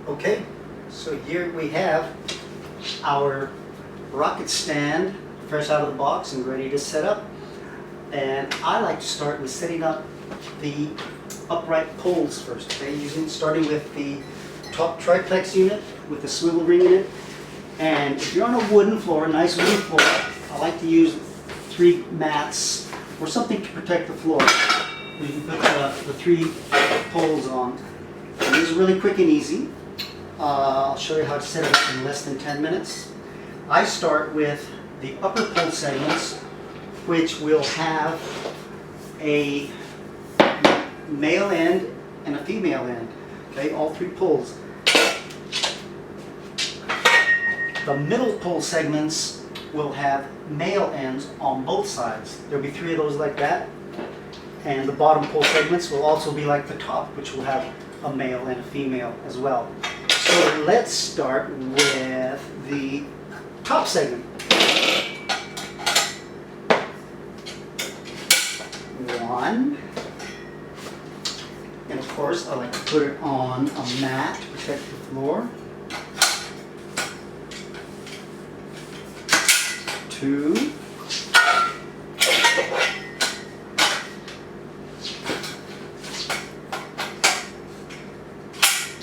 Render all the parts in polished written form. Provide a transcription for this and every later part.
Okay, so here we have our rocket stand fresh out of the box and ready to set up. And I like to start with setting up the upright poles first, okay? Starting with the top triplex unit with the swivel ring in it. And if you're on a wooden floor, a nice wooden floor, I like to use 3 mats or something to protect the floor. You can put the 3 poles on. And this is really quick and easy. I'll show you how to set it up in less than 10 minutes. I start with the upper pole segments, which will have a male end and a female end. Okay, all 3 poles. The middle pole segments will have male ends on both sides. There'll be 3 of those like that. And the bottom pole segments will also be like the top, which will have a male and a female as well. So let's start with the top segment. 1. And of course, I like to put it on a mat to protect the floor. 2.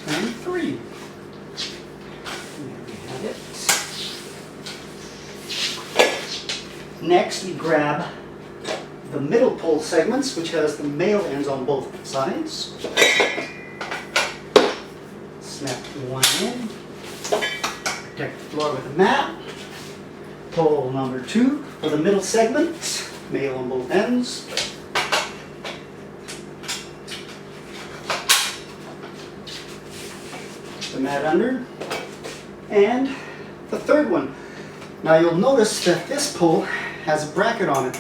And 3. There we have it. Next, we grab the middle pole segments, which has the male ends on both sides. Snap one in. Protect the floor with a mat. Pole number 2 for the middle segment, male on both ends. The mat under. And the 3rd one. Now you'll notice that this pole has a bracket on it.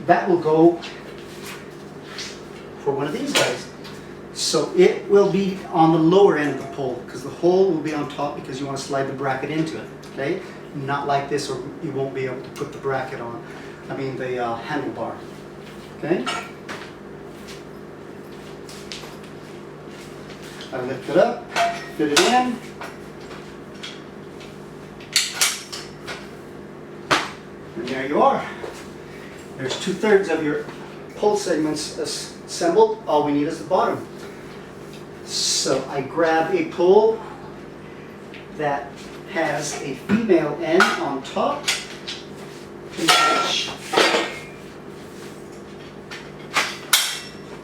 That will go for one of these guys. So it will be on the lower end of the pole because the hole will be on top because you want to slide the bracket into it. Okay? Not like this, or you won't be able to put the bracket on. I mean the handlebar. Okay? I lift it up, fit it in. And there you are. There's 2/3 of your pole segments assembled. All we need is the bottom. So I grab a pole that has a female end on top to match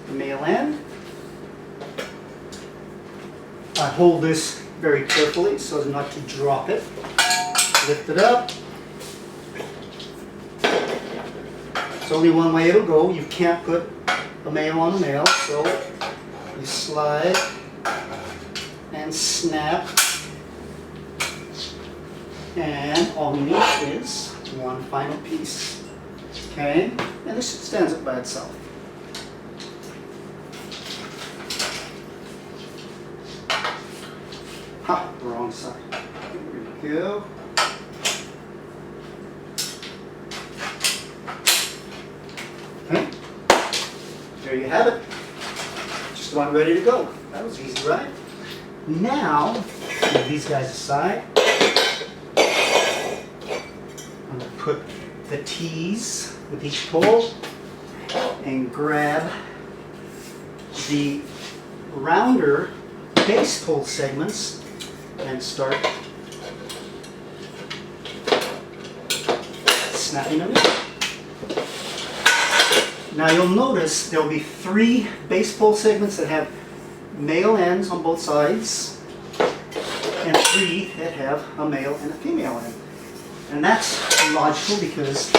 the male end. I hold this very carefully so as not to drop it. Lift it up. There's only one way it'll go. You can't put a male on a male, so you slide and snap. And all we need is one final piece. Okay? And this stands up by itself. Ha! Wrong side. Here we go. Okay? There you have it. Just one ready to go. That was easy, right? Now, move these guys aside. I'm going to put the T's with each pole and grab the rounder base pole segments and start snapping them in. Now you'll notice there will be 3 base pole segments that have male ends on both sides and 3 that have a male and a female end. And that's logical because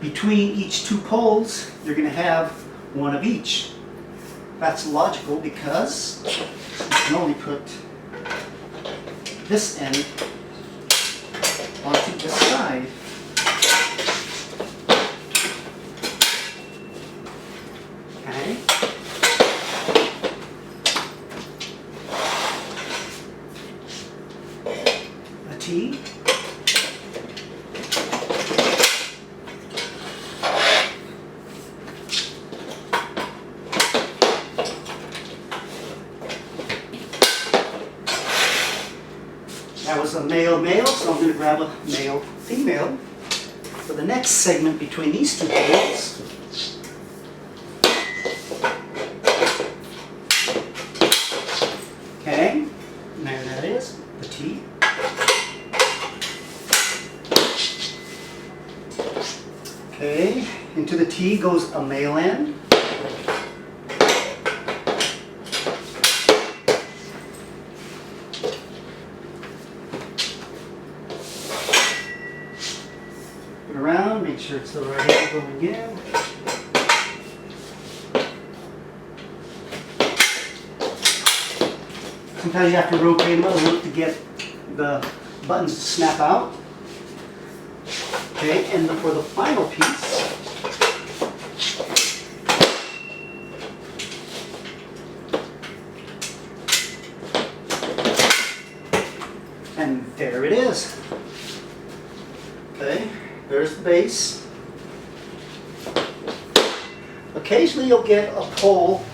between each 2 poles you're going to have one of each. That's logical because you can only put this end onto this side. Okay. A T. was a male-male, so I'm going to grab a male-female for the next segment between these two poles. Okay, and there that is, the T. Okay, into the T goes a male end. Put it around, make sure it's the right angle going in. Sometimes you have to rotate them a little to get the buttons to snap out. Okay, and for the final piece, and there it is. Okay, there's the base. Occasionally you'll get a pole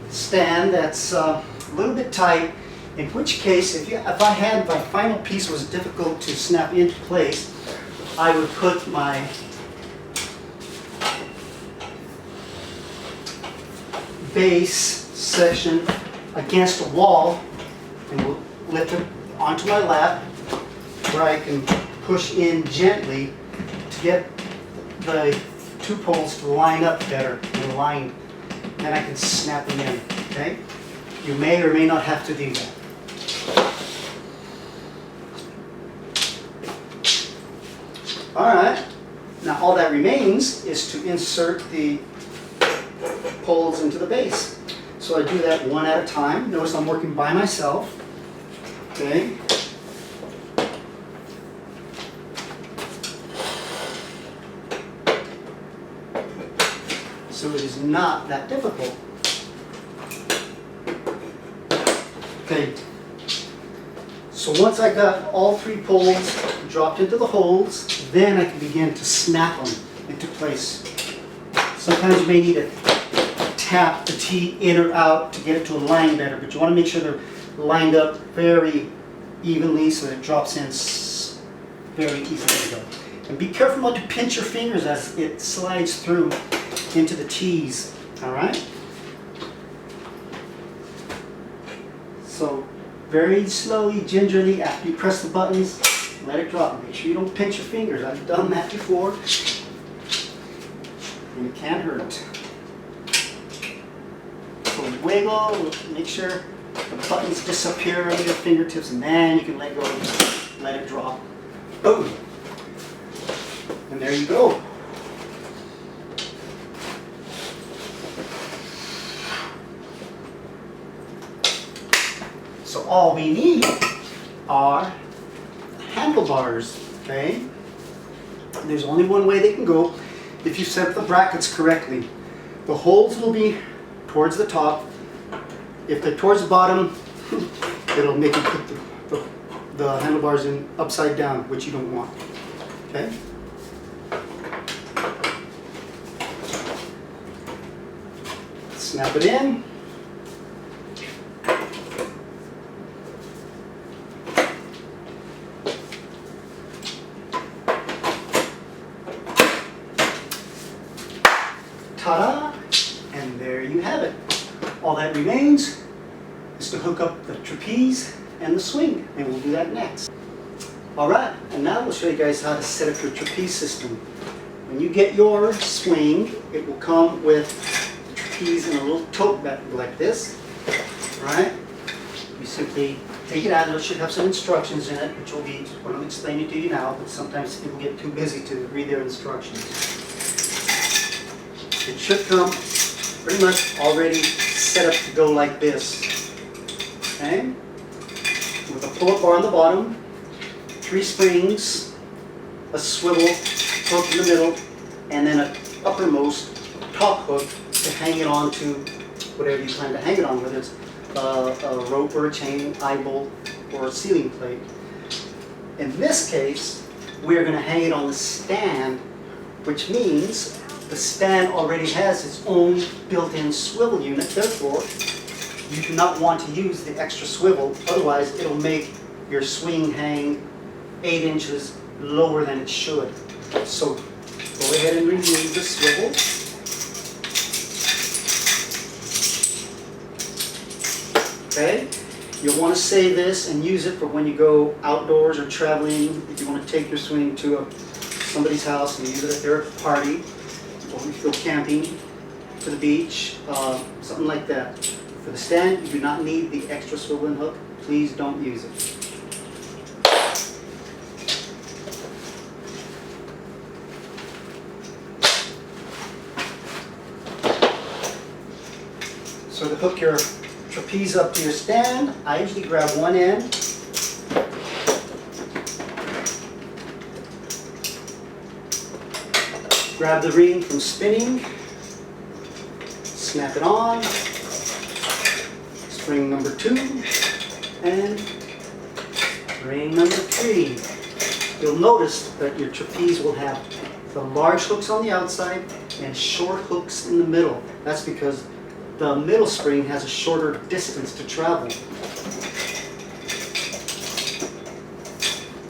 stand that's a little bit tight, in which case if I had my final piece was difficult to snap into place, I would put my base section against a wall and lift it onto my lap where I can push in gently to get the two poles to line up better and aligned. Then I can snap them in, okay? You may or may not have to do that. Alright, now all that remains is to insert the poles into the base. So I do that one at a time. Notice I'm working by myself. Okay. So it is not that difficult. Okay. So once I got all three poles dropped into the holes, then I can begin to snap them into place. Sometimes you may need to tap the T in or out to get it to align better, but you want to make sure they're lined up very evenly so that it drops in very easily. And be careful not to pinch your fingers as it slides through into the T's. Alright? So very slowly, gingerly, after you press the buttons, let it drop. Make sure you don't pinch your fingers. I've done that before. And it can't hurt. So wiggle, make sure the buttons disappear under your fingertips, and then you can let go and let it drop. Boom! And there you go. So all we need are handlebars, okay? There's only one way they can go if you set the brackets correctly. The holes will be towards the top. If they're towards the bottom, it'll make you put the handlebars in upside down, which you don't want, okay? Snap it in. Ta-da! And there you have it. All that remains is to hook up the trapeze and the swing, and we'll do that next. Alright, and now we'll show you guys how to set up your trapeze system. When you get your swing, it will come with the trapeze in a little tote bag like this. Alright? You simply take it out. It should have some instructions in it, which will be what I'm explaining to you now, but sometimes people get too busy to read their instructions. It should come pretty much already set up to go like this. Okay? With a pull-up bar on the bottom, 3 springs, a swivel hook in the middle, and then an uppermost top hook to hang it on to whatever you plan to hang it on, whether it's a rope or a chain, eye bolt, or a ceiling plate. In this case, we're going to hang it on the stand, which means the stand already has its own built-in swivel unit. Therefore, you do not want to use the extra swivel, otherwise it'll make your swing hang 8 inches lower than it should. So go ahead and remove the swivel. Okay? You'll want to save this and use it for when you go outdoors or traveling. If you want to take your swing to somebody's house and use it at their party, or if you go camping to the beach, something like that. For the stand, you do not need the extra swivel and hook. Please don't use it. So to hook your trapeze up to your stand, I usually grab one end. Grab the ring from spinning, snap it on, spring number 2, and ring number 3. You'll notice that your trapeze will have the large hooks on the outside and short hooks in the middle. That's because the middle spring has a shorter distance to travel.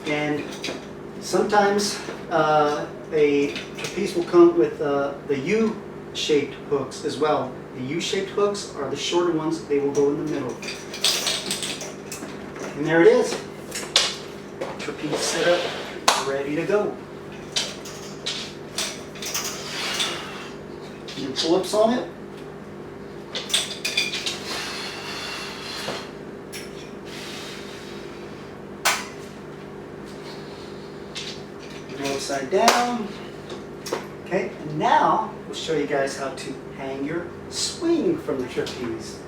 And sometimes a trapeze will come with the U-shaped hooks as well. The U-shaped hooks are the shorter ones. They will go in the middle. And there it is. Trapeze set up, ready to go. Your pull-ups on it. Go upside down. Okay, and now we'll show you guys how to hang your swing from the trapeze.